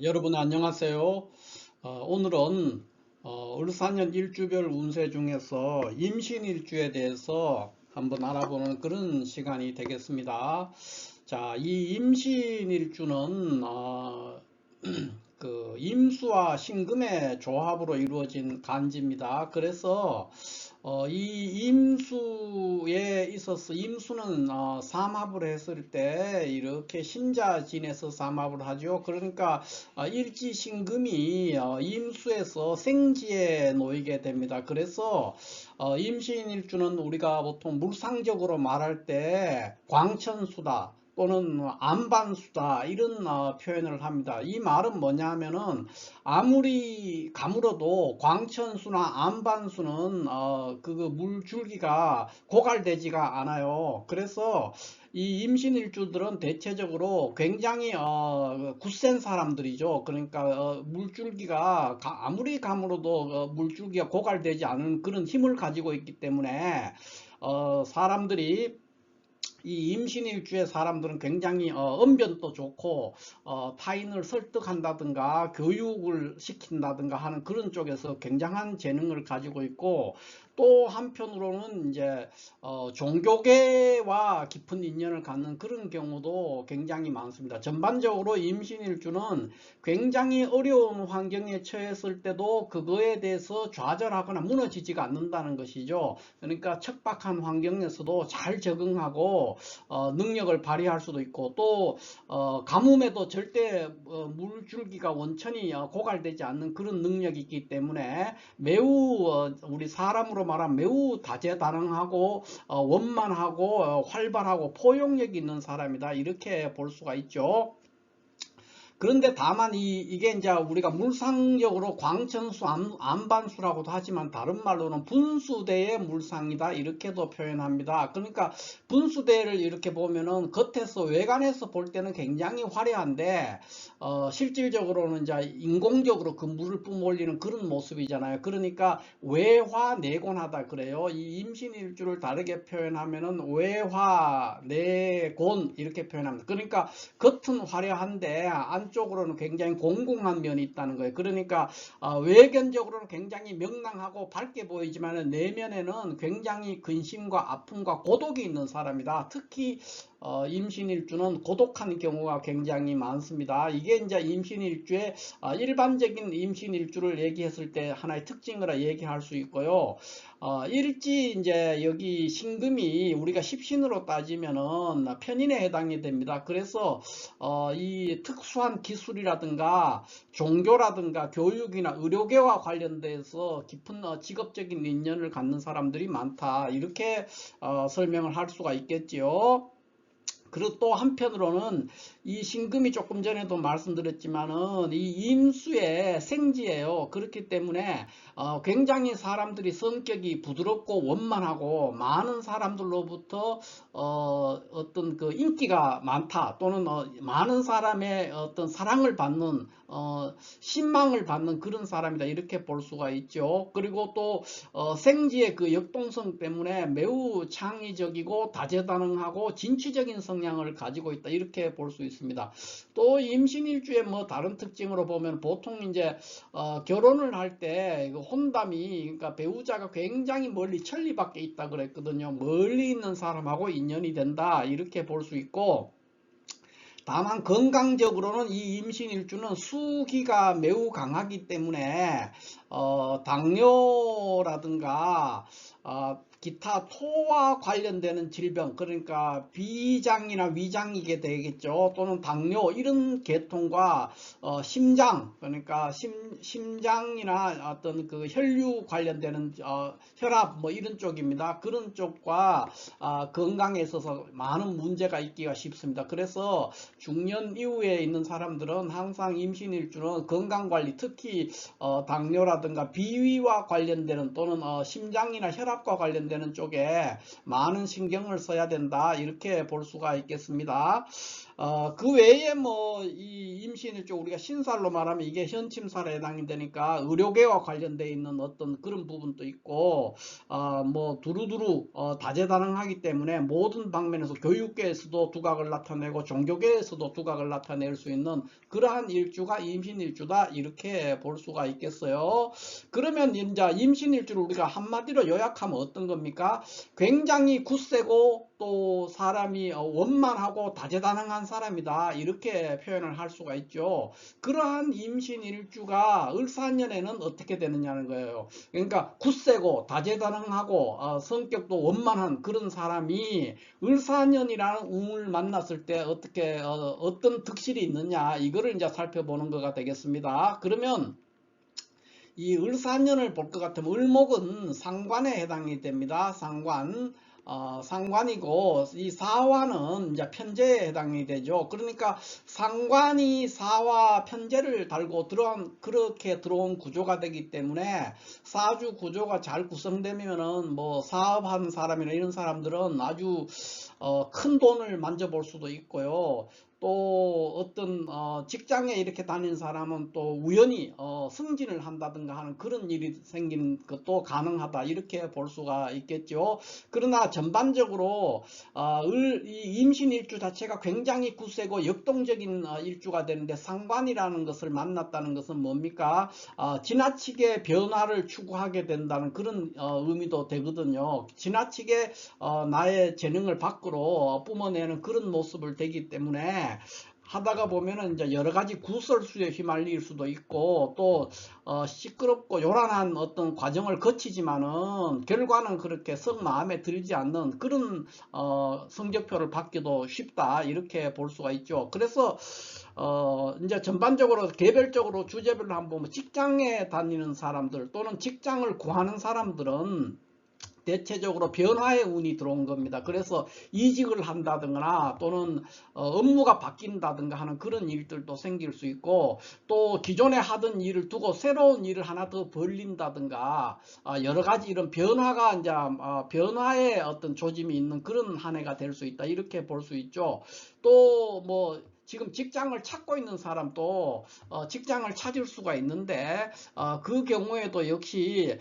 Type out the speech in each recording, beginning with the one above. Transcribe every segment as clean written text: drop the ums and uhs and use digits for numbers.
여러분 안녕하세요. 오늘은 을사년 일주별 운세 중에서 임신일주에 대해서 한번 알아보는 그런 시간이 되겠습니다. 자, 이 임신일주는 그 임수와 신금의 조합으로 이루어진 간지입니다. 그래서 이 임수에 있어서 임수는 삼합을 했을 때 이렇게 신자진에서 삼합을 하죠. 그러니까 일지신금이 임수에서 생지에 놓이게 됩니다. 그래서 임신일주는 우리가 보통 물상적으로 말할 때 광천수다 또는 안반수다 이런 표현을 합니다. 이 말은 뭐냐 하면은 아무리 가물어도 광천수나 안반수는 그 물줄기가 고갈되지가 않아요. 그래서 이 임신일주들은 대체적으로 굉장히 굳센 사람들이죠. 그러니까 물줄기가 아무리 가물어도 물줄기가 고갈되지 않은 그런 힘을 가지고 있기 때문에 사람들이 이 임신일주의 사람들은 굉장히 언변도 좋고 타인을 설득한다든가 교육을 시킨다든가 하는 그런 쪽에서 굉장한 재능을 가지고 있고, 또 한편으로는 이제 종교계와 깊은 인연을 갖는 그런 경우도 굉장히 많습니다. 전반적으로 임신일주는 굉장히 어려운 환경에 처했을 때도 그거에 대해서 좌절하거나 무너지지가 않는다는 것이죠. 그러니까 척박한 환경에서도 잘 적응하고 능력을 발휘할 수도 있고, 또 가뭄에도 절대 물줄기가 원천히 고갈되지 않는 그런 능력이 있기 때문에 매우 우리 사람으로 말하면 매우 다재다능하고 원만하고 활발하고 포용력 있는 사람이다, 이렇게 볼 수가 있죠. 그런데 다만 이게 이제 우리가 물상적으로 광천수, 안반수라고도 하지만 다른 말로는 분수대의 물상이다, 이렇게도 표현합니다. 그러니까 분수대를 이렇게 보면은 겉에서 외관에서 볼 때는 굉장히 화려한데 실질적으로는 이제 인공적으로 그 물을 뿜어올리는 그런 모습이잖아요. 그러니까 외화내곤하다 그래요. 이 임신일주를 다르게 표현하면은 외화내곤 이렇게 표현합니다. 그러니까 겉은 화려한데 안쪽으로는 굉장히 공공한 면이 있다는 거예요. 그러니까 외견적으로는 굉장히 명랑하고 밝게 보이지만 내면에는 굉장히 근심과 아픔과 고독이 있는 사람이다. 특히 임신일주는 고독한 경우가 굉장히 많습니다. 이게 이제 임신일주의 일반적인 임신일주를 얘기했을 때 하나의 특징이라 얘기할 수 있고요. 일지 이제 여기 신금이 우리가 십신으로 따지면은 편인에 해당이 됩니다. 그래서 이 특수한 기술이라든가 종교라든가 교육이나 의료계와 관련돼서 깊은 직업적인 인연을 갖는 사람들이 많다, 이렇게 설명을 할 수가 있겠지요. 그리고 또 한편으로는 이 신금이 조금 전에도 말씀드렸지만은 이 임수의 생지예요. 그렇기 때문에 굉장히 사람들이 성격이 부드럽고 원만하고 많은 사람들로부터 어떤 그 인기가 많다, 또는 많은 사람의 어떤 사랑을 받는 신망을 받는 그런 사람이다, 이렇게 볼 수가 있죠. 그리고 또 생지의 그 역동성 때문에 매우 창의적이고 다재다능하고 진취적인 성향을 가지고 있다, 이렇게 볼 수 있습니다. 또 임신일주의 뭐 다른 특징으로 보면 보통 이제 결혼을 할 때 혼담이, 그러니까 배우자가 굉장히 멀리 천리 밖에 있다 그랬거든요. 멀리 있는 사람하고 인연이 된다, 이렇게 볼 수 있고, 다만 건강적으로는 이 임신일주는 수기가 매우 강하기 때문에 당뇨라든가 기타 토와 관련되는 질병, 그러니까 비장이나 위장이게 되겠죠. 또는 당뇨 이런 계통과 심장, 그러니까 심장이나 어떤 그 혈류 관련되는 혈압 뭐 이런 쪽입니다. 그런 쪽과 건강에 있어서 많은 문제가 있기가 쉽습니다. 그래서 중년 이후에 있는 사람들은 항상 임신일주는 건강관리, 특히 당뇨라든가 비위와 관련되는 또는 심장이나 혈압과 관련되는 쪽에 많은 신경을 써야 된다, 이렇게 볼 수가 있겠습니다. 그 외에 뭐 이 임신일주 우리가 신살로 말하면 이게 현침살에 해당이 되니까 의료계와 관련되어 있는 어떤 그런 부분도 있고, 뭐 두루두루 다재다능하기 때문에 모든 방면에서 교육계에서도 두각을 나타내고 종교계에서도 두각을 나타낼 수 있는 그러한 일주가 임신일주다, 이렇게 볼 수가 있겠어요. 그러면 이제 임신일주를 우리가 한마디로 요약하면 어떤 겁니까? 굉장히 굳세고 또 사람이 원만하고 다재다능한 사람이다, 이렇게 표현을 할 수가 있죠. 그러한 임신일주가 을사년에는 어떻게 되느냐는 거예요. 그러니까 굳세고 다재다능하고 성격도 원만한 그런 사람이 을사년이라는 운을 만났을 때 어떻게 어떤 득실이 있느냐, 이거를 이제 살펴보는 거가 되겠습니다. 그러면 이 을사년을 볼 것 같으면 을목은 상관에 해당이 됩니다. 상관. 상관이고, 이 사화는 이제 편제에 해당이 되죠. 그러니까 상관이 사화 편제를 달고 그렇게 들어온 구조가 되기 때문에 사주 구조가 잘 구성되면은 뭐 사업하는 사람이나 이런 사람들은 아주 큰 돈을 만져볼 수도 있고요. 또 어떤 직장에 이렇게 다니는 사람은 또 우연히 승진을 한다든가 하는 그런 일이 생기는 것도 가능하다, 이렇게 볼 수가 있겠죠. 그러나 전반적으로 이 임신일주 자체가 굉장히 굳세고 역동적인 일주가 되는데, 상관이라는 것을 만났다는 것은 뭡니까? 지나치게 변화를 추구하게 된다는 그런 의미도 되거든요. 지나치게 나의 재능을 밖으로 뿜어내는 그런 모습을 되기 때문에 하다가 보면은 이제 여러 가지 구설수에 휘말릴 수도 있고, 또 시끄럽고 요란한 어떤 과정을 거치지만은 결과는 그렇게 썩 마음에 들지 않는 그런 성적표를 받기도 쉽다, 이렇게 볼 수가 있죠. 그래서 이제 전반적으로 개별적으로 주제별로 한번 보면, 직장에 다니는 사람들 또는 직장을 구하는 사람들은 대체적으로 변화의 운이 들어온 겁니다. 그래서 이직을 한다든가 또는 업무가 바뀐다든가 하는 그런 일들도 생길 수 있고, 또 기존에 하던 일을 두고 새로운 일을 하나 더 벌린다든가 여러 가지 이런 변화가 이제 변화의 어떤 조짐이 있는 그런 한 해가 될 수 있다, 이렇게 볼 수 있죠. 또 뭐 지금 직장을 찾고 있는 사람도 직장을 찾을 수가 있는데, 그 경우에도 역시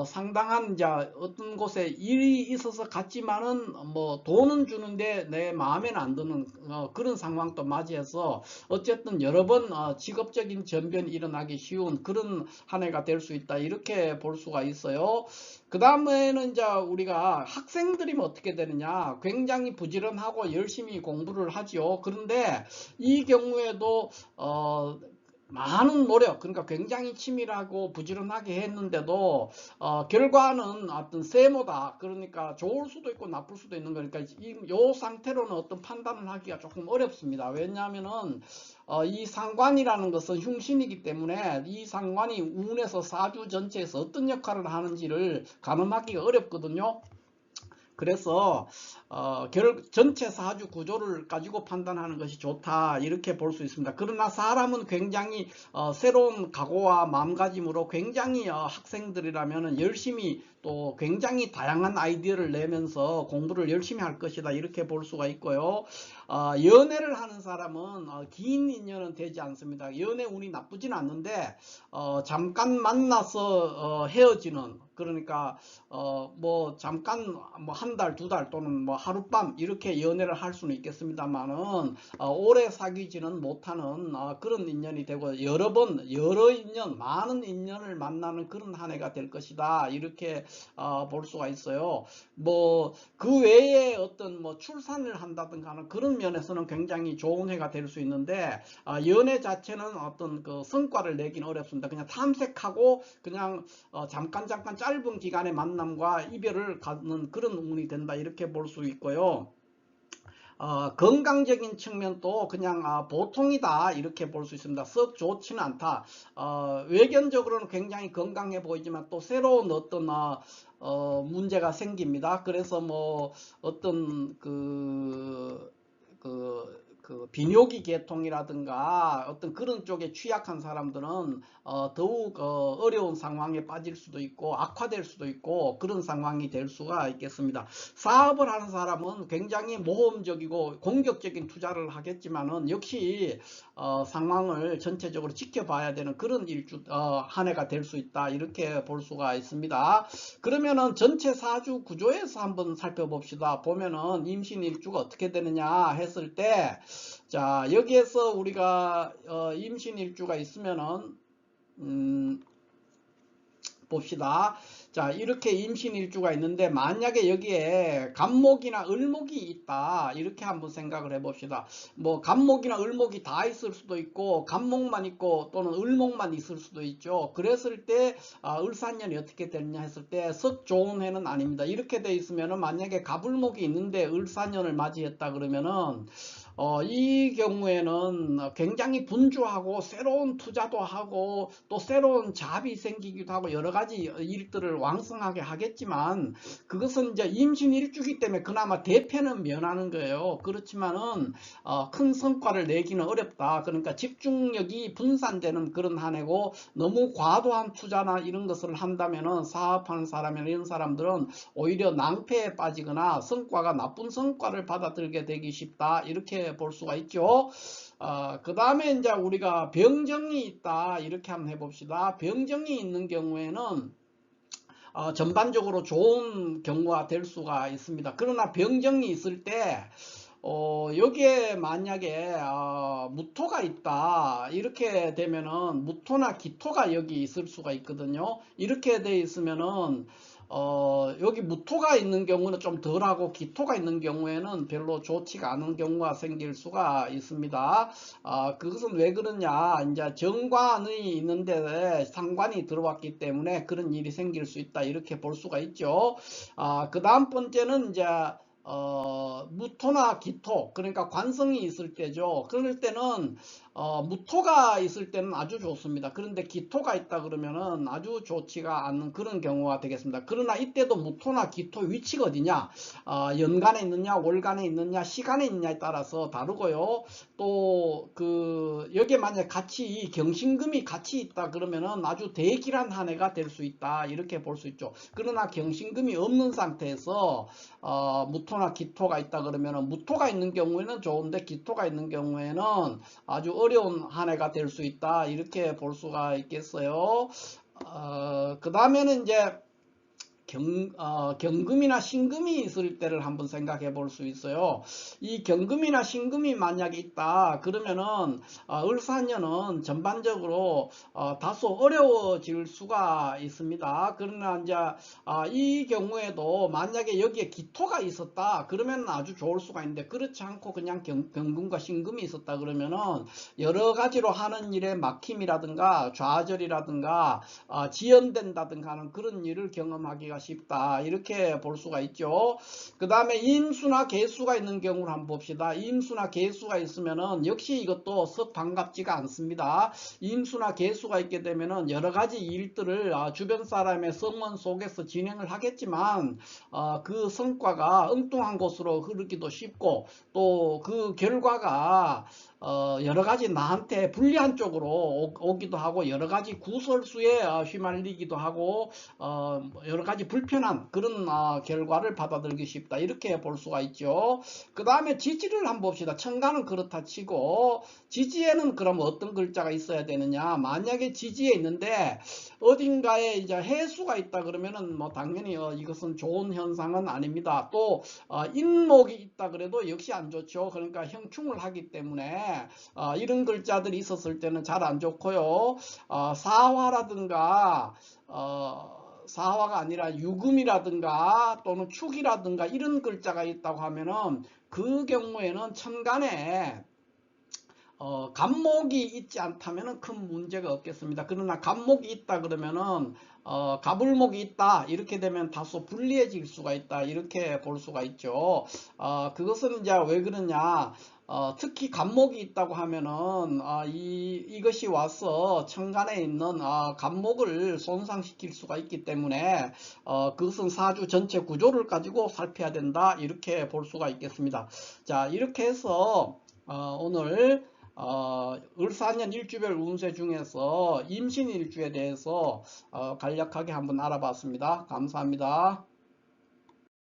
상당한 이제 어떤 곳에 일이 있어서 갔지만은 뭐 돈은 주는데 내 마음에는 안 드는 그런 상황도 맞이해서 어쨌든 여러 번 직업적인 전변이 일어나기 쉬운 그런 한 해가 될 수 있다, 이렇게 볼 수가 있어요. 그 다음에는 이제 우리가 학생들이면 어떻게 되느냐, 굉장히 부지런하고 열심히 공부를 하죠. 그런데 이 경우에도 많은 노력, 그러니까 굉장히 치밀하고 부지런하게 했는데도 결과는 어떤 세모다, 그러니까 좋을 수도 있고 나쁠 수도 있는 거니까 이 상태로는 어떤 판단을 하기가 조금 어렵습니다. 왜냐하면은 이 상관이라는 것은 흉신이기 때문에 이 상관이 운에서 사주 전체에서 어떤 역할을 하는지를 가늠하기가 어렵거든요. 그래서 전체 사주 구조를 가지고 판단하는 것이 좋다, 이렇게 볼 수 있습니다. 그러나 사람은 굉장히 새로운 각오와 마음가짐으로 굉장히 학생들이라면 열심히 또 굉장히 다양한 아이디어를 내면서 공부를 열심히 할 것이다, 이렇게 볼 수가 있고요. 연애를 하는 사람은 긴 인연은 되지 않습니다. 연애 운이 나쁘진 않는데 잠깐 만나서 헤어지는, 그러니까 뭐 잠깐 뭐 한 달, 두 달 또는 뭐 하룻밤 이렇게 연애를 할 수는 있겠습니다만은 오래 사귀지는 못하는 그런 인연이 되고, 여러 번 여러 인연, 많은 인연을 만나는 그런 한 해가 될 것이다, 이렇게 볼 수가 있어요. 뭐 그 외에 어떤 뭐 출산을 한다든가 하는 그런 면에서는 굉장히 좋은 해가 될 수 있는데, 연애 자체는 어떤 그 성과를 내긴 어렵습니다. 그냥 탐색하고 그냥 잠깐 짧은 기간의 만남과 이별을 갖는 그런 운이 된다, 이렇게 볼 수 있고요. 건강적인 측면도 그냥 보통이다, 이렇게 볼 수 있습니다. 썩 좋지는 않다. 외견적으로는 굉장히 건강해 보이지만 또 새로운 어떤 문제가 생깁니다. 그래서 뭐 어떤 그 비뇨기 계통이라든가 어떤 그런 쪽에 취약한 사람들은 더욱 어려운 상황에 빠질 수도 있고 악화될 수도 있고 그런 상황이 될 수가 있겠습니다. 사업을 하는 사람은 굉장히 모험적이고 공격적인 투자를 하겠지만은 역시 상황을 전체적으로 지켜봐야 되는 그런 한 해가 될 수 있다, 이렇게 볼 수가 있습니다. 그러면은 전체 사주 구조에서 한번 살펴봅시다. 보면은 임신일주가 어떻게 되느냐 했을 때, 자, 여기에서 우리가 임신일주가 있으면은 봅시다. 자, 이렇게 임신일주가 있는데 만약에 여기에 간목이나 을목이 있다, 이렇게 한번 생각을 해봅시다. 뭐 간목이나 을목이 다 있을 수도 있고 간목만 있고 또는 을목만 있을 수도 있죠. 그랬을 때 을사년이 어떻게 되느냐 했을 때 썩 좋은 해는 아닙니다. 이렇게 돼 있으면은 만약에 갑을목이 있는데 을사년을 맞이했다 그러면은 이 경우에는 굉장히 분주하고 새로운 투자도 하고 또 새로운 잡이 생기기도 하고 여러 가지 일들을 왕성하게 하겠지만, 그것은 이제 임신 일주기 때문에 그나마 대패는 면하는 거예요. 그렇지만은 큰 성과를 내기는 어렵다. 그러니까 집중력이 분산되는 그런 한 해고, 너무 과도한 투자나 이런 것을 한다면은 사업하는 사람이나 이런 사람들은 오히려 낭패에 빠지거나 성과가 나쁜 성과를 받아들게 되기 쉽다, 이렇게 볼 수가 있죠. 그 다음에 이제 우리가 병정이 있다, 이렇게 한번 해봅시다. 병정이 있는 경우에는 전반적으로 좋은 경우가 될 수가 있습니다. 그러나 병정이 있을 때 여기에 만약에 무토가 있다, 이렇게 되면은 무토나 기토가 여기 있을 수가 있거든요. 이렇게 돼 있으면은 여기 무토가 있는 경우는 좀 덜하고 기토가 있는 경우에는 별로 좋지가 않은 경우가 생길 수가 있습니다. 그것은 왜 그러냐, 이제 정관이 있는데 상관이 들어왔기 때문에 그런 일이 생길 수 있다, 이렇게 볼 수가 있죠. 그 다음 번째는 이제 무토나 기토, 그러니까 관성이 있을 때죠. 그럴 때는 무토가 있을 때는 아주 좋습니다. 그런데 기토가 있다 그러면은 아주 좋지가 않은 그런 경우가 되겠습니다. 그러나 이때도 무토나 기토 위치가 어디냐, 연간에 있느냐 월간에 있느냐 시간에 있느냐에 따라서 다르고요. 또 여기에 만약 같이 경신금이 같이 있다 그러면은 아주 대길한 한 해가 될 수 있다, 이렇게 볼 수 있죠. 그러나 경신금이 없는 상태에서 무토나 기토가 있다 그러면은, 무토가 있는 경우에는 좋은데 기토가 있는 경우에는 아주 어려운 한 해가 될 수 있다, 이렇게 볼 수가 있겠어요. 그 다음에는 이제 경금이나 신금이 있을 때를 한번 생각해 볼 수 있어요. 이 경금이나 신금이 만약에 있다 그러면은 을사년은 전반적으로 다소 어려워질 수가 있습니다. 그러나 이제 이 경우에도 만약에 여기에 기토가 있었다 그러면 아주 좋을 수가 있는데, 그렇지 않고 그냥 경금과 신금이 있었다 그러면은 여러 가지로 하는 일에 막힘이라든가 좌절이라든가 지연된다든가 하는 그런 일을 경험하기가 쉽다, 이렇게 볼 수가 있죠. 그 다음에 임수나 개수가 있는 경우를 한번 봅시다. 임수나 개수가 있으면은 역시 이것도 썩 반갑지가 않습니다. 임수나 개수가 있게 되면은 여러 가지 일들을 주변 사람의 성원 속에서 진행을 하겠지만 그 성과가 엉뚱한 곳으로 흐르기도 쉽고, 또 그 결과가 여러 가지 나한테 불리한 쪽으로 오기도 하고 여러 가지 구설수에 휘말리기도 하고 여러 가지 불편한 그런 결과를 받아들이기 쉽다, 이렇게 볼 수가 있죠. 그 다음에 지지를 한번 봅시다. 천간은 그렇다 치고 지지에는 그럼 어떤 글자가 있어야 되느냐, 만약에 지지에 있는데 어딘가에 이제 해수가 있다 그러면은 뭐 당연히 이것은 좋은 현상은 아닙니다. 또 인목이 있다 그래도 역시 안 좋죠. 그러니까 형충을 하기 때문에 이런 글자들이 있었을 때는 잘 안 좋고요. 사화라든가 사화가 아니라 유금이라든가 또는 축이라든가 이런 글자가 있다고 하면은 그 경우에는 천간에 갑목이 있지 않다면 큰 문제가 없겠습니다. 그러나 갑목이 있다 그러면은 갑을목이 있다 이렇게 되면 다소 불리해질 수가 있다, 이렇게 볼 수가 있죠. 그것은 이제 왜 그러냐, 특히 갑목이 있다고 하면은 이것이 와서 천간에 있는 갑목을 손상시킬 수가 있기 때문에 그것은 사주 전체 구조를 가지고 살펴야 된다, 이렇게 볼 수가 있겠습니다. 자, 이렇게 해서 오늘 을사년 일주별 운세 중에서 임신일주에 대해서 간략하게 한번 알아봤습니다. 감사합니다.